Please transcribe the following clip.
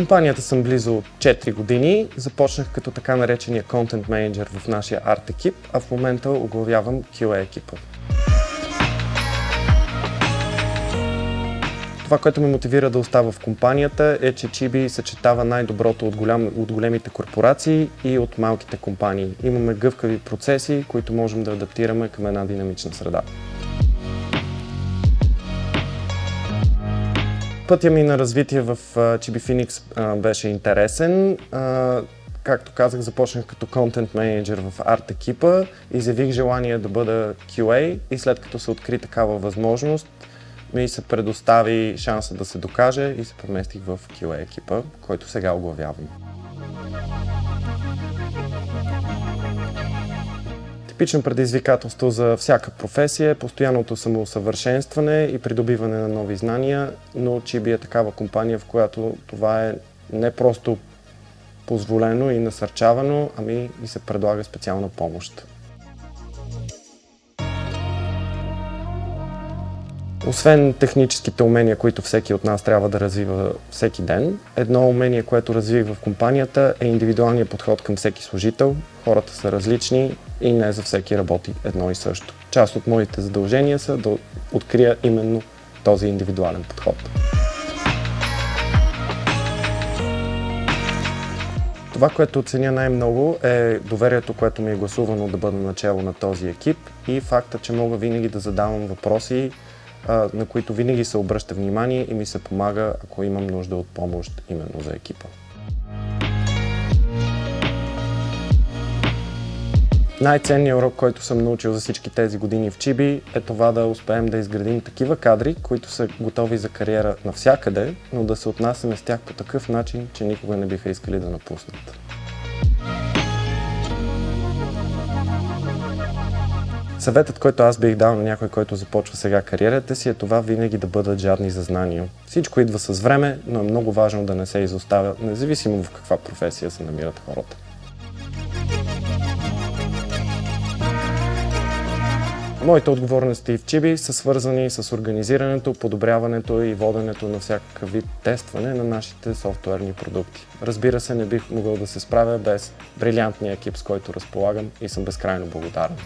компанията съм близо 4 години. Започнах като така наречения контент менеджер в нашия арт екип, а в момента оглавявам QA екипа. Това, което ме мотивира да остава в компанията е, че Chibi съчетава най-доброто от големите корпорации и от малките компании. Имаме гъвкави процеси, които можем да адаптираме към една динамична среда. Пътя ми на развитие в Chibi Phoenix беше интересен. Както казах, започнах като контент менеджер в арт екипа, изявих желание да бъда QA и след като се откри такава възможност, ми се предостави шанса да се докаже и се преместих в QA екипа, който сега оглавявам. Типично предизвикателство за всяка професия е постоянното самоусъвършенстване и придобиване на нови знания, но Chibi е такава компания, в която това е не просто позволено и насърчавано, ами и се предлага специална помощ. Освен техническите умения, които всеки от нас трябва да развива всеки ден, едно умение, което развих в компанията е индивидуалният подход към всеки служител. Хората са различни и не за всеки работи едно и също. Част от моите задължения са да открия именно този индивидуален подход. Това, което оценя най-много е доверието, което ми е гласувано да бъда начело на този екип и факта, че мога винаги да задавам въпроси, на които винаги се обръща внимание и ми се помага, ако имам нужда от помощ именно за екипа. Най-ценният урок, който съм научил за всички тези години в Chibi, е това да успеем да изградим такива кадри, които са готови за кариера навсякъде, но да се отнасяме с тях по такъв начин, че никога не биха искали да напуснат. Съветът, който аз бих дал на някой, който започва сега кариерата си, е това винаги да бъдат жадни за знания. Всичко идва с време, но е много важно да не се изоставя, независимо в каква професия се намират хората. Моите отговорности в Chibi са свързани с организирането, подобряването и воденето на всякакъв вид тестване на нашите софтуерни продукти. Разбира се, не бих могъл да се справя без брилянтния екип, с който разполагам и съм безкрайно благодарен.